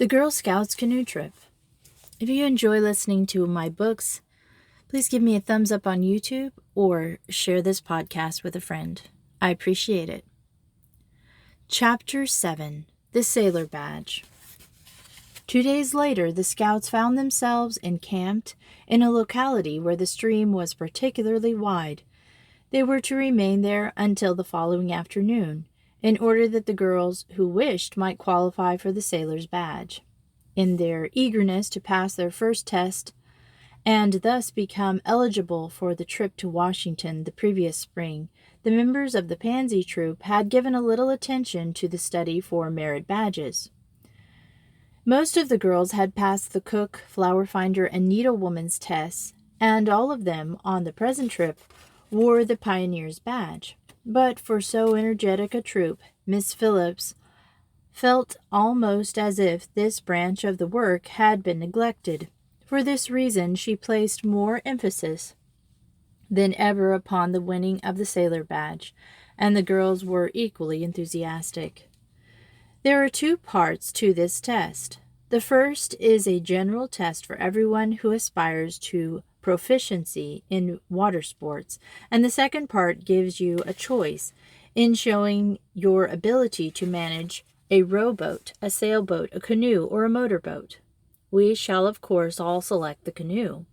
The Girl Scouts Canoe Trip. If you enjoy listening to my books, please give me a thumbs up on YouTube or share this podcast with a friend. I appreciate it. Chapter 7. The Sailor Badge. 2 days later, the scouts found themselves encamped in a locality where the stream was particularly wide. They were to remain there until the following afternoon, in order that the girls who wished might qualify for the sailor's badge. In their eagerness to pass their first test and thus become eligible for the trip to Washington the previous spring, the members of the Pansy Troop had given a little attention to the study for merit badges. Most of the girls had passed the cook, flower finder, and needlewoman's tests, and all of them on the present trip wore the pioneer's badge. But for so energetic a troop, Miss Phillips felt almost as if this branch of the work had been neglected. For this reason, she placed more emphasis than ever upon the winning of the sailor badge, and the girls were equally enthusiastic. There are 2 parts to this test. The first is a general test for everyone who aspires to proficiency in water sports, and the second part gives you a choice in showing your ability to manage a rowboat, a sailboat, a canoe, or a motorboat. We shall, of course, all select the canoe.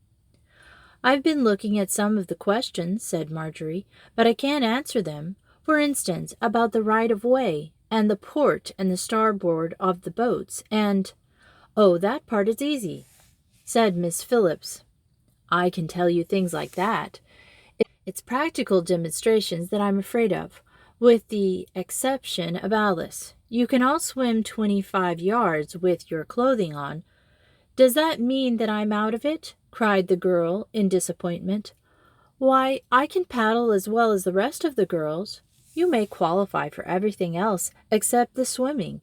"I've been looking at some of the questions," said Marjorie, "but I can't answer them. For instance, about the right-of-way, and the port and the starboard of the boats, and—" "Oh, that part is easy," said Miss Phillips. "I can tell you things like that. It's practical demonstrations that I'm afraid of, with the exception of Alice. You can all swim 25 yards with your clothing on." "Does that mean that I'm out of it?" cried the girl in disappointment. "Why, I can paddle as well as the rest of the girls. You may qualify for everything else except the swimming,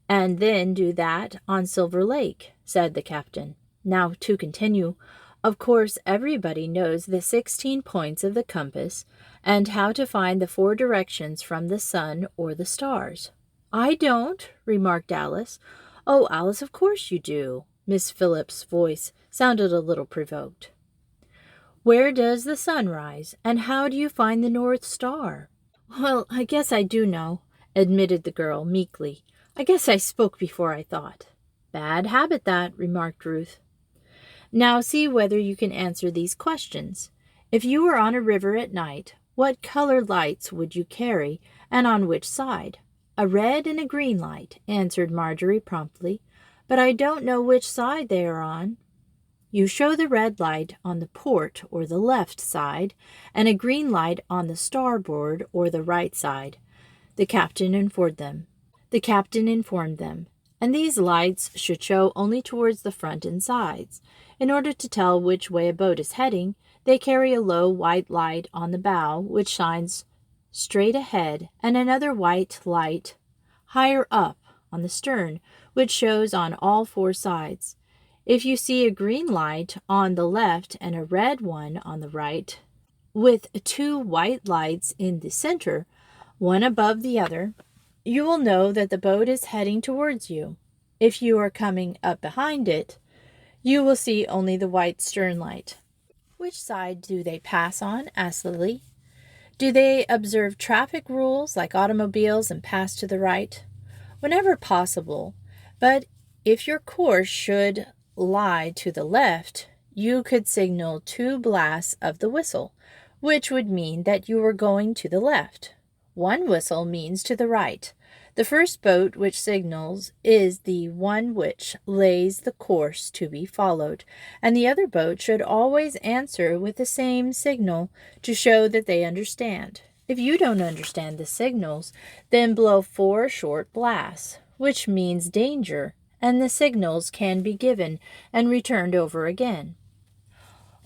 and then do that on Silver Lake," said the captain. "Now, to continue, of course everybody knows the 16 points of the compass and how to find the 4 directions from the sun or the stars." "I don't," remarked Alice. "Oh, Alice, of course you do." Miss Phillips' voice sounded a little provoked. "Where does the sun rise, and how do you find the North Star?" "Well, I guess I do know," admitted the girl meekly. "I guess I spoke before I thought." "Bad habit, that," remarked Ruth. "Now see whether you can answer these questions. If you were on a river at night, what colored lights would you carry, and on which side?" "A red and a green light," answered Marjorie promptly. "But I don't know which side they are on." "You show the red light on the port or the left side, and a green light on the starboard or the right side," the captain informed them. "And these lights should show only towards the front and sides. In order to tell which way a boat is heading, they carry a low white light on the bow, which shines straight ahead, and another white light higher up on the stern, which shows on all 4 sides. If you see a green light on the left and a red one on the right, with 2 white lights in the center, one above the other, you will know that the boat is heading towards you. If you are coming up behind it, you will see only the white stern light." "Which side do they pass on?" asked Lily. "Do they observe traffic rules like automobiles and pass to the right?" "Whenever possible. But if your course should lie to the left, you could signal 2 blasts of the whistle, which would mean that you were going to the left. 1 whistle means to the right. The first boat which signals is the one which lays the course to be followed, and the other boat should always answer with the same signal to show that they understand. If you don't understand the signals, then blow 4 short blasts, which means danger, and the signals can be given and returned over again.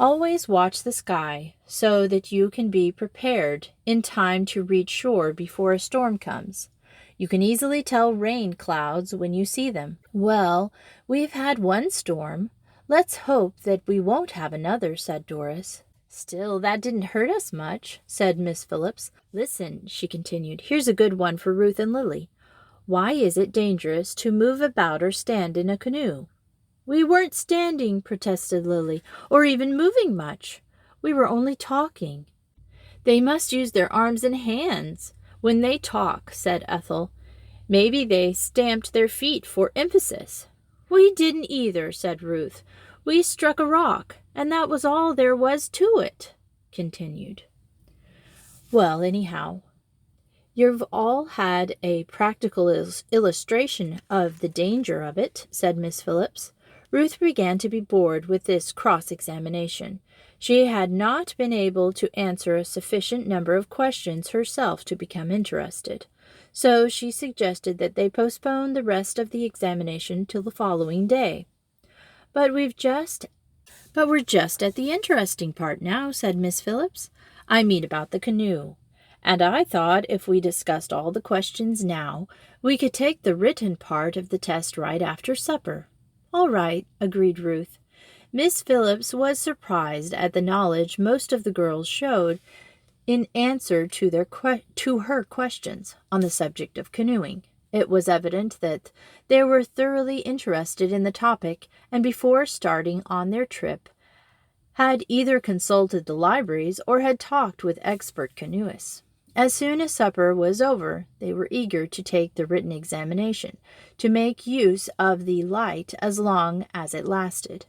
Always watch the sky so that you can be prepared in time to reach shore before a storm comes. You can easily tell rain clouds when you see them." "Well, we've had 1 storm. Let's hope that we won't have another," said Doris. "Still, that didn't hurt us much," said Miss Phillips. "Listen," she continued. "Here's a good one for Ruth and Lily. Why is it dangerous to move about or stand in a canoe?" "We weren't standing," protested Lily, "or even moving much. We were only talking." "They must use their arms and hands when they talk," said Ethel. "Maybe they stamped their feet for emphasis." "We didn't either," said Ruth. "We struck a rock, and that was all there was to it," continued. "Well, anyhow, you've all had a practical illustration of the danger of it," said Miss Phillips. Ruth began to be bored with this cross-examination. She had not been able to answer a sufficient number of questions herself to become interested. So she suggested that they postpone the rest of the examination till the following day. But we're just at the interesting part now," said Miss Phillips. "I mean about the canoe. And I thought if we discussed all the questions now, we could take the written part of the test right after supper." "All right," agreed Ruth. Miss Phillips was surprised at the knowledge most of the girls showed in answer to her questions on the subject of canoeing. It was evident that they were thoroughly interested in the topic, and before starting on their trip had either consulted the libraries or had talked with expert canoeists. As soon as supper was over, they were eager to take the written examination, to make use of the light as long as it lasted.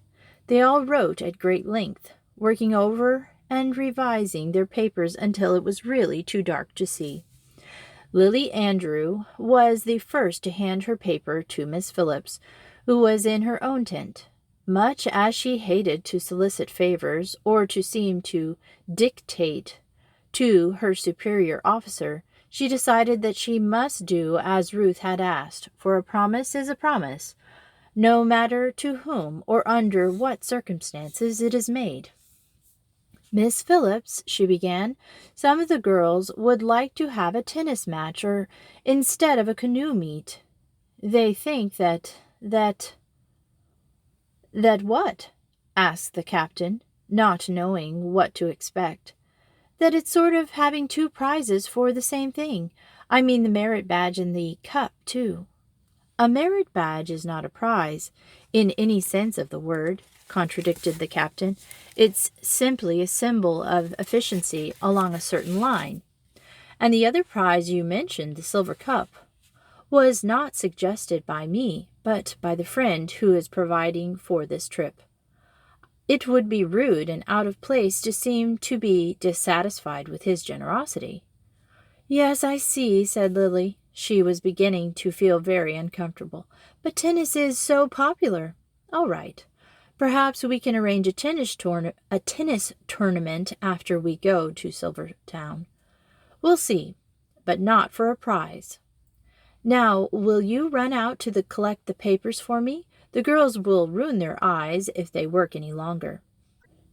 They all wrote at great length, working over and revising their papers until it was really too dark to see. Lily Andrew was the first to hand her paper to Miss Phillips, who was in her own tent. Much as she hated to solicit favors or to seem to dictate to her superior officer, she decided that she must do as Ruth had asked, for a promise is a promise, no matter to whom or under what circumstances it is made. "Miss Phillips," she began, "some of the girls would like to have a tennis match or instead of a canoe meet. They think that what?" asked the captain, not knowing what to expect. "That it's sort of having two prizes for the same thing. I mean the merit badge and the cup, too." "A merit badge is not a prize, in any sense of the word," contradicted the captain. "It's simply a symbol of efficiency along a certain line. And the other prize you mentioned, the silver cup, was not suggested by me, but by the friend who is providing for this trip. It would be rude and out of place to seem to be dissatisfied with his generosity." "Yes, I see," said Lily. She was beginning to feel very uncomfortable. "But tennis is so popular." "All right. Perhaps we can arrange a tennis tournament after we go to Silvertown. We'll see, but not for a prize. Now, will you run out to collect the papers for me? The girls will ruin their eyes if they work any longer."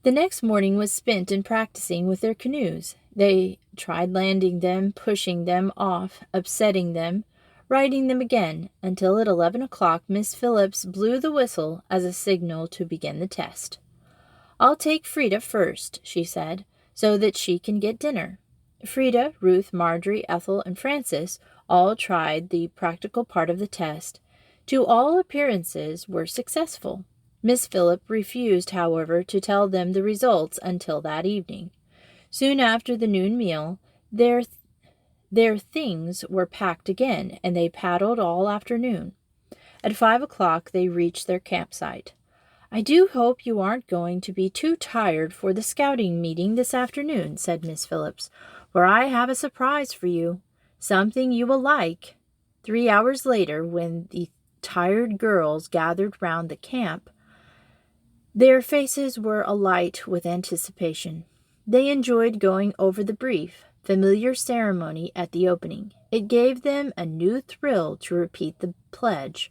The next morning was spent in practicing with their canoes. They tried landing them, pushing them off, upsetting them, righting them again, until at 11 o'clock Miss Phillips blew the whistle as a signal to begin the test. "I'll take Frida first," she said, "so that she can get dinner." Frida, Ruth, Marjorie, Ethel, and Frances all tried the practical part of the test. To all appearances were successful. Miss Phillips refused, however, to tell them the results until that evening. Soon after the noon meal, their things were packed again, and they paddled all afternoon. At 5 o'clock they reached their campsite. "I do hope you aren't going to be too tired for the scouting meeting this afternoon," said Miss Phillips, "for I have a surprise for you, something you will like." 3 hours later, when the tired girls gathered round the camp, their faces were alight with anticipation. They enjoyed going over the brief, familiar ceremony at the opening. It gave them a new thrill to repeat the pledge,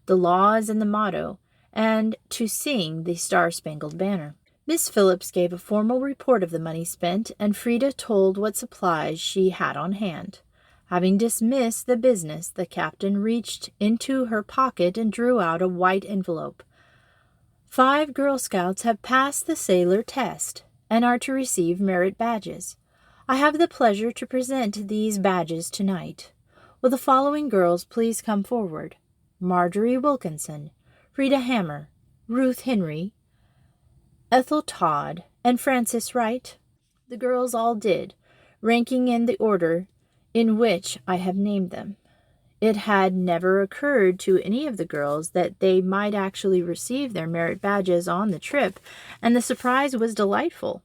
the laws and the motto, and to sing the Star-Spangled Banner. Miss Phillips gave a formal report of the money spent, and Frida told what supplies she had on hand. Having dismissed the business, the captain reached into her pocket and drew out a white envelope. 5 Girl Scouts have passed the sailor test and are to receive merit badges. I have the pleasure to present these badges tonight. Will the following girls please come forward? Marjorie Wilkinson, Frida Hammer, Ruth Henry, Ethel Todd, and Frances Wright?" The girls all did, ranking in the order in which I have named them. It had never occurred to any of the girls that they might actually receive their merit badges on the trip, and the surprise was delightful.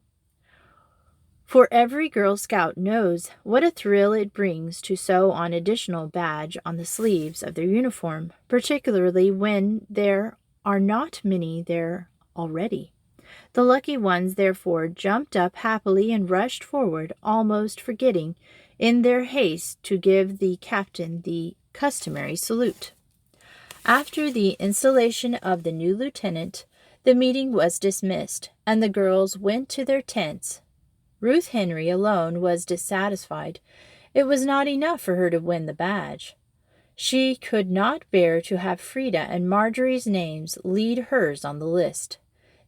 For every Girl Scout knows what a thrill it brings to sew on additional badge on the sleeves of their uniform, particularly when there are not many there already. The lucky ones, therefore, jumped up happily and rushed forward, almost forgetting, in their haste, to give the captain the customary salute. After the installation of the new lieutenant, the meeting was dismissed, and the girls went to their tents. Ruth Henry alone was dissatisfied. It was not enough for her to win the badge. She could not bear to have Frida and Marjorie's names lead hers on the list.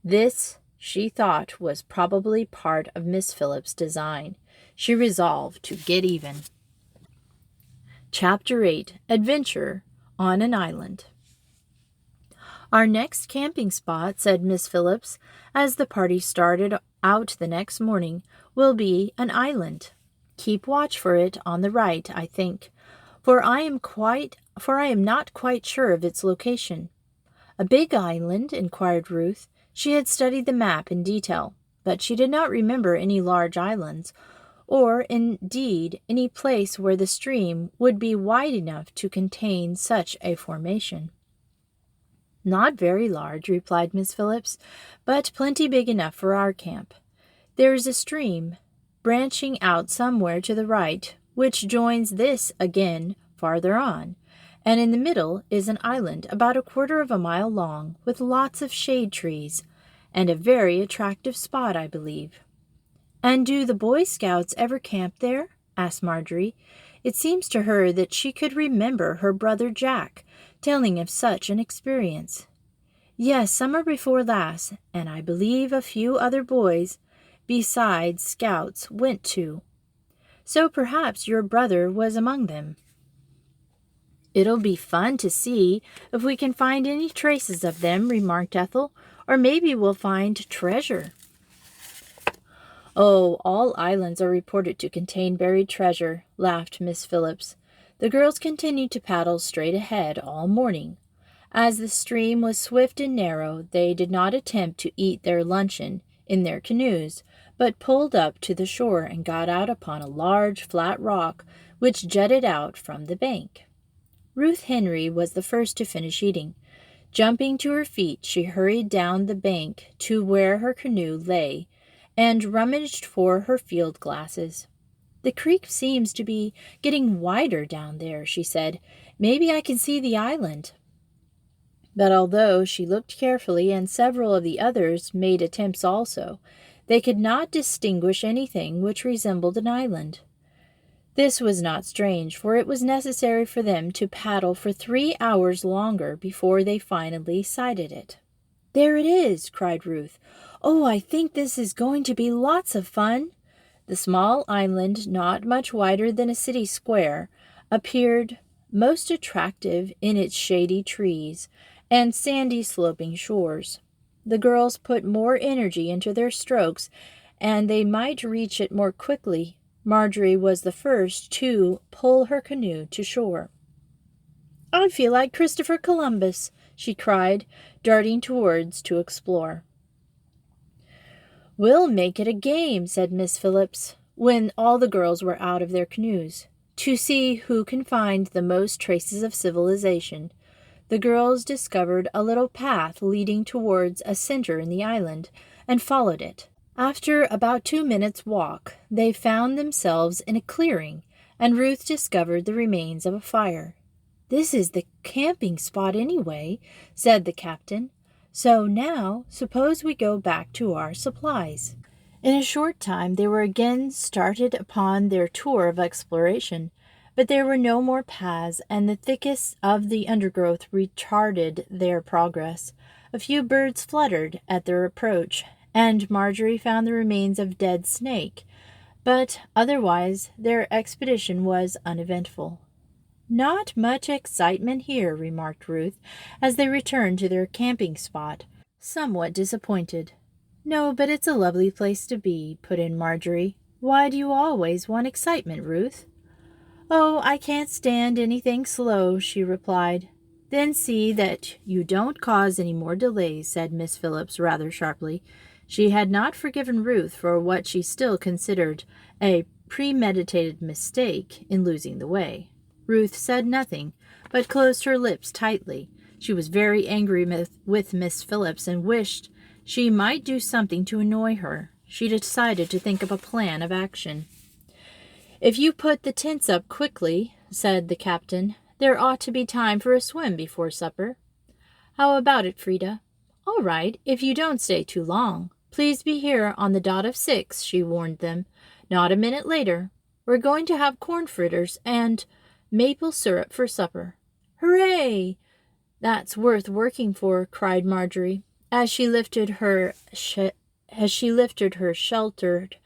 This, she thought, was probably part of Miss Phillips' design. She resolved to get even. Chapter 8. Adventure on an Island. "Our next camping spot," said Miss Phillips, as the party started out the next morning, "will be an island. Keep watch for it on the right, I think, for I am not quite sure of its location." "A big island?" inquired Ruth. She had studied the map in detail, but she did not remember any large islands, or, indeed, any place where the stream would be wide enough to contain such a formation. "Not very large," replied Miss Phillips, "but plenty big enough for our camp. There is a stream branching out somewhere to the right, which joins this again farther on, and in the middle is an island about 1/4 of a mile long, with lots of shade trees, and a very attractive spot, I believe." "And do the Boy Scouts ever camp there?" asked Marjorie. It seems to her that she could remember her brother Jack telling of such an experience. "Yes, summer before last, and I believe a few other boys besides Scouts went too. So perhaps your brother was among them." "It'll be fun to see if we can find any traces of them," remarked Ethel, "or maybe we'll find treasure." "Oh, all islands are reported to contain buried treasure," laughed Miss Phillips. The girls continued to paddle straight ahead all morning. As the stream was swift and narrow, they did not attempt to eat their luncheon in their canoes, but pulled up to the shore and got out upon a large flat rock which jutted out from the bank. Ruth Henry was the first to finish eating. Jumping to her feet, she hurried down the bank to where her canoe lay and rummaged for her field glasses. "The creek seems to be getting wider down there," she said. "Maybe I can see the island." But although she looked carefully, and several of the others made attempts also, they could not distinguish anything which resembled an island. This was not strange, for it was necessary for them to paddle for 3 hours longer before they finally sighted it. "There it is!" cried Ruth. "Oh, I think this is going to be lots of fun." The small island, not much wider than a city square, appeared most attractive in its shady trees and sandy sloping shores. The girls put more energy into their strokes, and they might reach it more quickly. Marjorie was the first to pull her canoe to shore. "I feel like Christopher Columbus," she cried, darting towards to explore. "We'll make it a game," said Miss Phillips, when all the girls were out of their canoes, "to see who can find the most traces of civilization." The girls discovered a little path leading towards a center in the island, and followed it. After about 2 minutes' walk, they found themselves in a clearing, and Ruth discovered the remains of a fire. "This is the camping spot anyway," said the captain. "So now, suppose we go back to our supplies." In a short time they were again started upon their tour of exploration, but there were no more paths, and the thickest of the undergrowth retarded their progress. A few birds fluttered at their approach, and Marjorie found the remains of a dead snake, but otherwise their expedition was uneventful. Not much excitement here, remarked Ruth, as they returned to their camping spot, somewhat disappointed. No, but it's a lovely place to be, put in Marjorie. Why do you always want excitement, Ruth? Oh, I can't stand anything slow, she replied. Then see that you don't cause any more delays, said Miss Phillips rather sharply. She had not forgiven Ruth for what she still considered a premeditated mistake in losing the way. Ruth said nothing, but closed her lips tightly. She was very angry with Miss Phillips and wished she might do something to annoy her. She decided to think of a plan of action. If you put the tents up quickly, said the captain, there ought to be time for a swim before supper. How about it, Frida? All right, if you don't stay too long. Please be here on the dot of 6, she warned them. Not a minute later. We're going to have corn fritters and maple syrup for supper. Hooray! That's worth working for, cried Marjorie, as she lifted her sheltered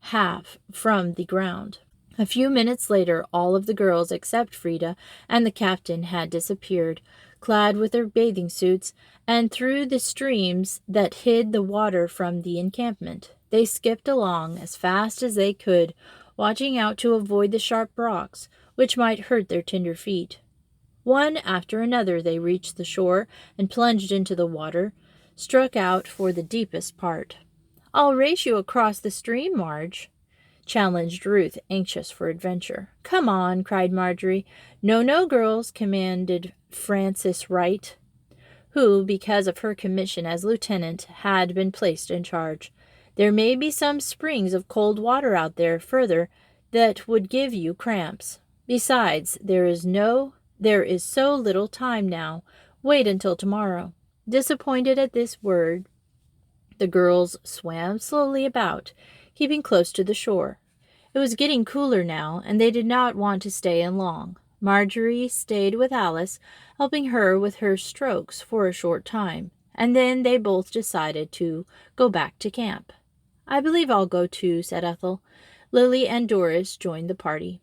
half from the ground. A few minutes later, all of the girls except Frida and the captain had disappeared, clad with their bathing suits, and through the streams that hid the water from the encampment. They skipped along as fast as they could, watching out to avoid the sharp rocks, which might hurt their tender feet. One after another they reached the shore and plunged into the water, struck out for the deepest part. I'll race you across the stream, Marge, challenged Ruth, anxious for adventure. Come on, cried Marjorie. No, no, girls, commanded Frances Wright, who, because of her commission as lieutenant, had been placed in charge. There may be some springs of cold water out there further that would give you cramps. Besides, there is so little time now. Wait until tomorrow. Disappointed at this word, the girls swam slowly about, keeping close to the shore. It was getting cooler now, and they did not want to stay in long. Marjorie stayed with Alice, helping her with her strokes for a short time, and then they both decided to go back to camp. I believe I'll go too, said Ethel. Lily and Doris joined the party.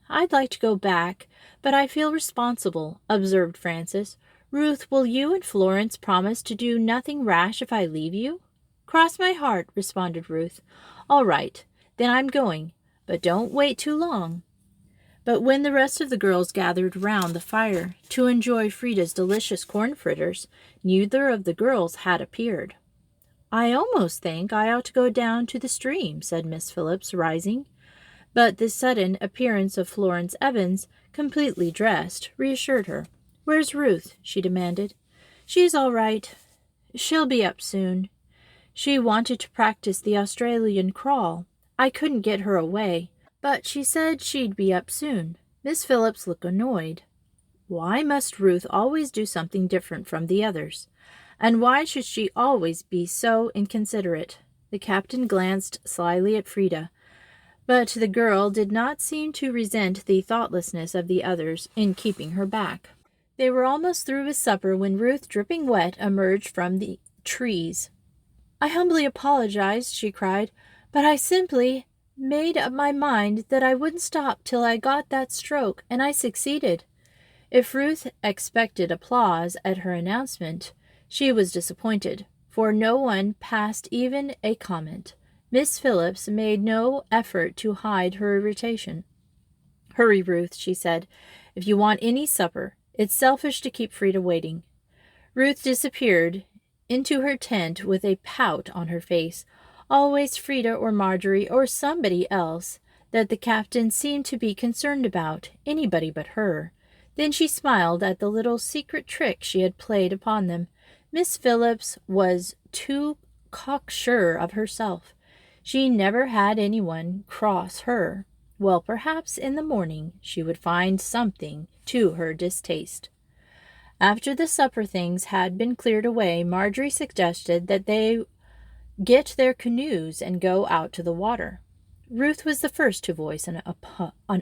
I'd like to go back, but I feel responsible, observed Frances. Ruth, will you and Florence promise to do nothing rash if I leave you? Cross my heart, responded Ruth. All right, then I'm going, but don't wait too long. But when the rest of the girls gathered round the fire to enjoy Frida's delicious corn fritters, neither of the girls had appeared. I almost think I ought to go down to the stream, said Miss Phillips, rising. But the sudden appearance of Florence Evans, completely dressed, reassured her. Where's Ruth? She demanded. She's all right. She'll be up soon. She wanted to practice the Australian crawl. I couldn't get her away, but she said she'd be up soon. Miss Phillips looked annoyed. Why must Ruth always do something different from the others? And why should she always be so inconsiderate? The captain glanced slyly at Frida, but the girl did not seem to resent the thoughtlessness of the others in keeping her back. They were almost through with supper when Ruth, dripping wet, emerged from the trees. I humbly apologize, she cried, but I simply made up my mind that I wouldn't stop till I got that stroke, and I succeeded. If Ruth expected applause at her announcement, she was disappointed, for no one passed even a comment. Miss Phillips made no effort to hide her irritation. Hurry, Ruth, she said, if you want any supper. It's selfish to keep Frida waiting. Ruth disappeared into her tent with a pout on her face. Always Frida or Marjorie or somebody else that the captain seemed to be concerned about, anybody but her. Then she smiled at the little secret trick she had played upon them. Miss Phillips was too cocksure of herself. She never had anyone cross her. Well, perhaps in the morning she would find something to her distaste. After the supper things had been cleared away, Marjorie suggested that they get their canoes and go out to the water. Ruth was the first to voice an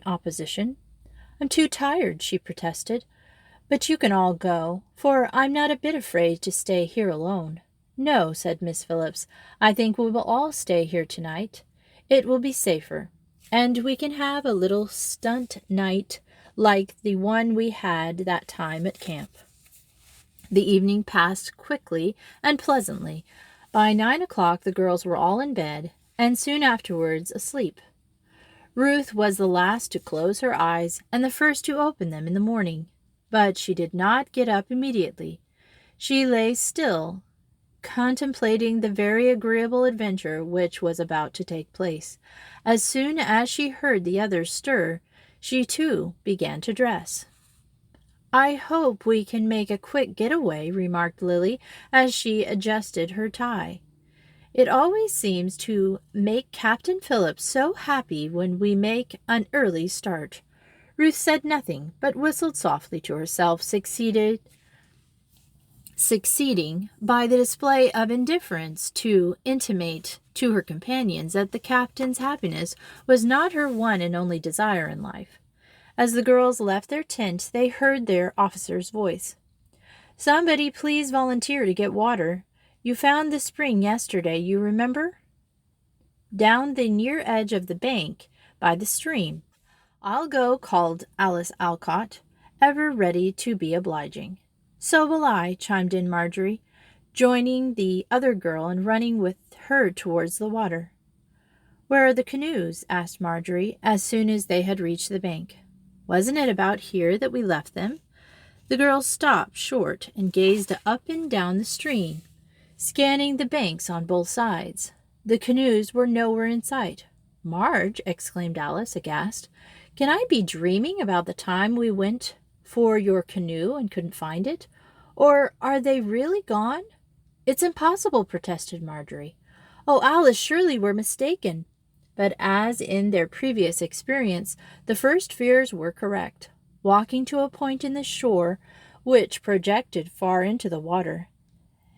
opposition. I'm too tired, she protested. But you can all go, for I'm not a bit afraid to stay here alone. No, said Miss Phillips. I think we will all stay here tonight. It will be safer, and we can have a little stunt night like the one we had that time at camp. The evening passed quickly and pleasantly. By 9 o'clock the girls were all in bed, and soon afterwards asleep. Ruth was the last to close her eyes and the first to open them in the morning, but she did not get up immediately. She lay still, contemplating the very agreeable adventure which was about to take place. As soon as she heard the others stir, she too began to dress. "I hope we can make a quick getaway," remarked Lily as she adjusted her tie. "It always seems to make Captain Phillips so happy when we make an early start." Ruth said nothing, but whistled softly to herself, succeeding by the display of indifference to intimate to her companions that the captain's happiness was not her one and only desire in life. As the girls left their tent, they heard their officer's voice. "Somebody please volunteer to get water. You found the spring yesterday, you remember? Down the near edge of the bank by the stream." "I'll go," called Alice Alcott, ever ready to be obliging. "So will I," chimed in Marjorie, joining the other girl and running with her towards the water. "Where are the canoes?" asked Marjorie, as soon as they had reached the bank. "Wasn't it about here that we left them?" The girls stopped short and gazed up and down the stream, scanning the banks on both sides. The canoes were nowhere in sight. "Marge," exclaimed Alice, aghast, "can I be dreaming about the time we went for your canoe and couldn't find it? Or are they really gone?" "It's impossible," protested Marjorie. "Oh, Alice, surely we're mistaken." But as in their previous experience, the first fears were correct. Walking to a point in the shore which projected far into the water,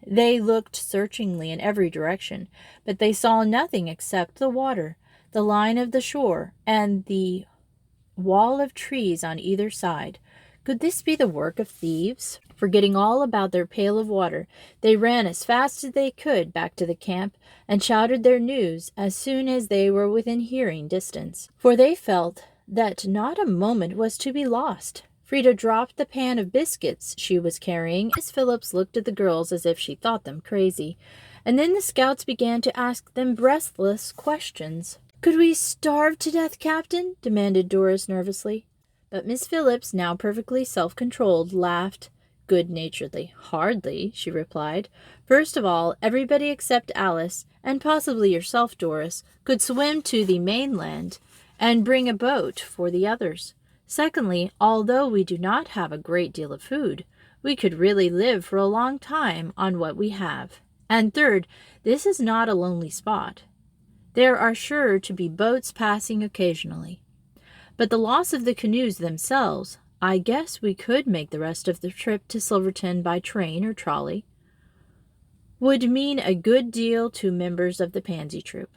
they looked searchingly in every direction, but they saw nothing except the water, the line of the shore, and the wall of trees on either side. Could this be the work of thieves? Forgetting all about their pail of water, they ran as fast as they could back to the camp and shouted their news as soon as they were within hearing distance, for they felt that not a moment was to be lost. Frida dropped the pan of biscuits she was carrying. Miss Phillips looked at the girls as if she thought them crazy, and then the scouts began to ask them breathless questions. "Could we starve to death, Captain?" demanded Doris nervously. But Miss Phillips, now perfectly self-controlled, laughed good-naturedly. "Hardly," she replied. "First of all, everybody except Alice, and possibly yourself, Doris, could swim to the mainland and bring a boat for the others. Secondly, although we do not have a great deal of food, we could really live for a long time on what we have. And third, this is not a lonely spot. There are sure to be boats passing occasionally. But the loss of the canoes themselves, I guess we could make the rest of the trip to Silverton by train or trolley, would mean a good deal to members of the Pansy Troop."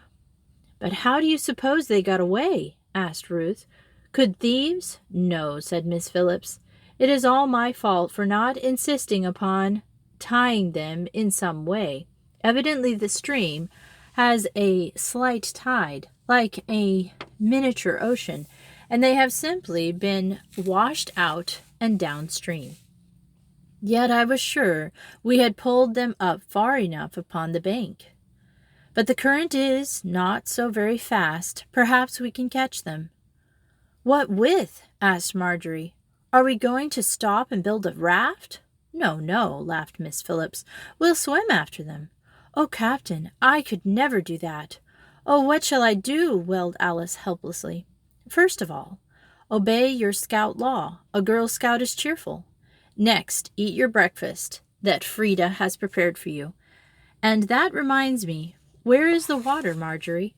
"But how do you suppose they got away?" asked Ruth. "Could thieves?" "No," said Miss Phillips. "It is all my fault for not insisting upon tying them in some way. Evidently the stream has a slight tide, like a miniature ocean, and they have simply been washed out and downstream. Yet I was sure we had pulled them up far enough upon the bank. But the current is not so very fast. Perhaps we can catch them." "What with?" asked Marjorie. "Are we going to stop and build a raft?" "No, no," laughed Miss Phillips. "We'll swim after them." "Oh, Captain, I could never do that." "Oh, what shall I do?" wailed Alice helplessly. "First of all, obey your scout law. A Girl Scout is cheerful. Next, eat your breakfast that Frida has prepared for you. And that reminds me, where is the water, Marjorie?"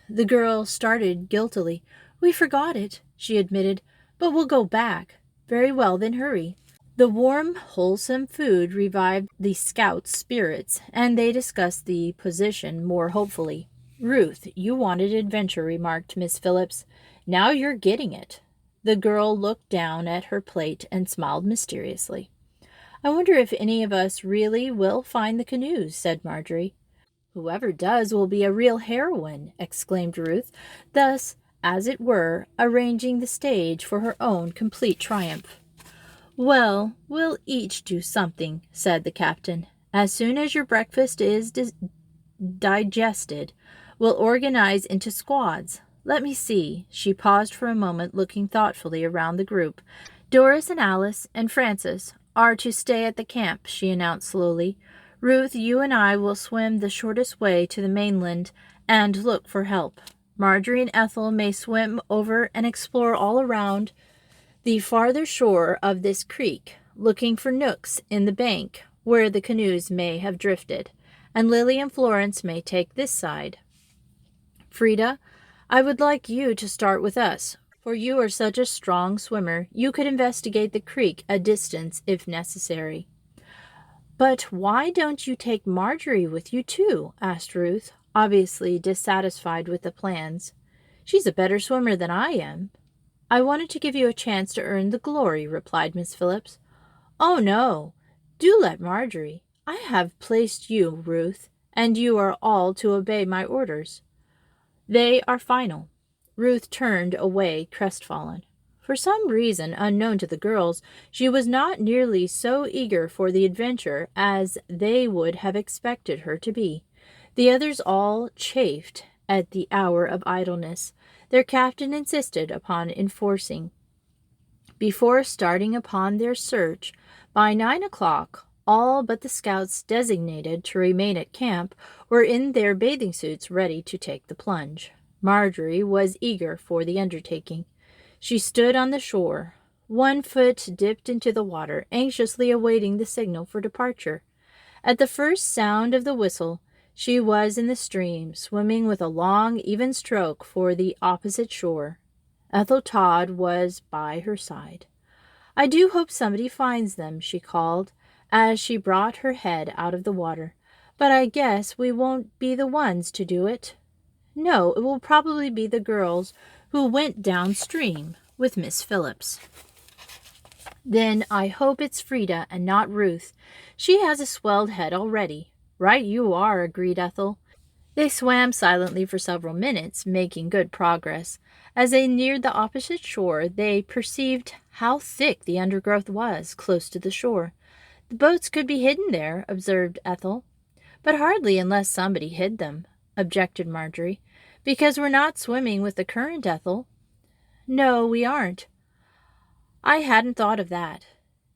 The girl started guiltily. "We forgot it," she admitted, "but we'll go back." "Very well, then hurry." The warm, wholesome food revived the scouts' spirits, and they discussed the position more hopefully. "Ruth, you wanted adventure," remarked Miss Phillips. "Now you're getting it." The girl looked down at her plate and smiled mysteriously. "I wonder if any of us really will find the canoes," said Marjorie. "Whoever does will be a real heroine," exclaimed Ruth. "Thus, as it were, arranging the stage for her own complete triumph. "Well, we'll each do something," said the captain. "As soon as your breakfast is digested, we'll organize into squads. Let me see." She paused for a moment, looking thoughtfully around the group. "Doris and Alice and Frances are to stay at the camp," she announced slowly. "Ruth, you and I will swim the shortest way to the mainland and look for help. Marjorie and Ethel may swim over and explore all around the farther shore of this creek, looking for nooks in the bank where the canoes may have drifted, and Lily and Florence may take this side. Frida, I would like you to start with us, for you are such a strong swimmer. You could investigate the creek a distance if necessary." "But why don't you take Marjorie with you too?" asked Ruth, obviously dissatisfied with the plans. "She's a better swimmer than I am." "I wanted to give you a chance to earn the glory," replied Miss Phillips. "Oh, no. Do let Marjorie. I have placed you, Ruth, and you are all to obey my orders. They are final." Ruth turned away crestfallen. For some reason unknown to the girls, she was not nearly so eager for the adventure as they would have expected her to be. The others all chafed at the hour of idleness their captain insisted upon enforcing. Before starting upon their search, by 9 o'clock, all but the scouts designated to remain at camp were in their bathing suits ready to take the plunge. Marjorie was eager for the undertaking. She stood on the shore, one foot dipped into the water, anxiously awaiting the signal for departure. At the first sound of the whistle, she was in the stream, swimming with a long, even stroke for the opposite shore. Ethel Todd was by her side. "I do hope somebody finds them," she called, as she brought her head out of the water. "But I guess we won't be the ones to do it." "No, it will probably be the girls who went downstream with Miss Phillips." "Then I hope it's Frida and not Ruth. She has a swelled head already." "Right you are," agreed Ethel. They swam silently for several minutes, making good progress. As they neared the opposite shore, they perceived how thick the undergrowth was close to the shore. "The boats could be hidden there," observed Ethel. "But hardly unless somebody hid them," objected Marjorie. "Because we're not swimming with the current, Ethel." "No, we aren't. I hadn't thought of that."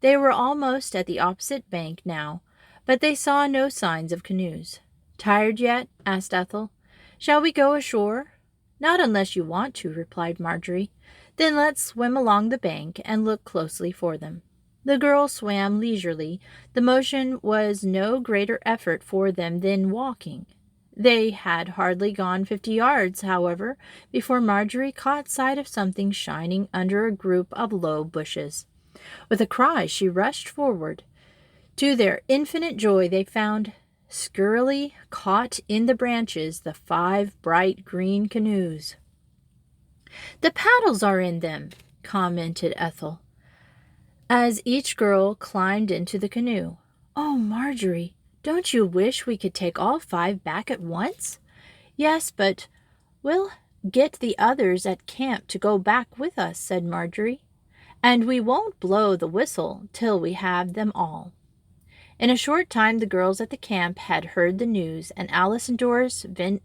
They were almost at the opposite bank now, but they saw no signs of canoes. "Tired yet?" asked Ethel. "Shall we go ashore?" "Not unless you want to," replied Marjorie. "Then let's swim along the bank and look closely for them." The girls swam leisurely. The motion was no greater effort for them than walking. They had hardly gone 50 yards, however, before Marjorie caught sight of something shining under a group of low bushes. With a cry, she rushed forward. To their infinite joy, they found, scurrily caught in the branches, the 5 bright green canoes. "The paddles are in them," commented Ethel, as each girl climbed into the canoe. "Oh, Marjorie, don't you wish we could take all 5 back at once?" "Yes, but we'll get the others at camp to go back with us," said Marjorie. "And we won't blow the whistle till we have them all." In a short time the girls at the camp had heard the news, and Alice and Doris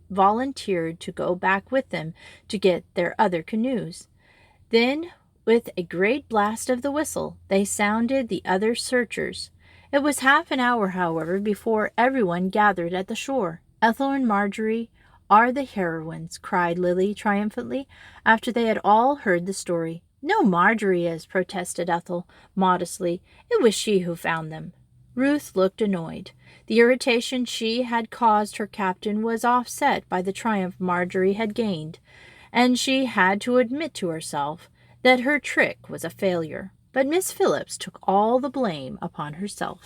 volunteered to go back with them to get their other canoes. Then, with a great blast of the whistle, they sounded the other searchers. It was half an hour, however, before everyone gathered at the shore. "Ethel and Marjorie are the heroines," cried Lily triumphantly, after they had all heard the story. "No, Marjorie is," protested Ethel modestly. "It was she who found them." Ruth looked annoyed. The irritation she had caused her captain was offset by the triumph Marjorie had gained, and she had to admit to herself that her trick was a failure. But Miss Phillips took all the blame upon herself.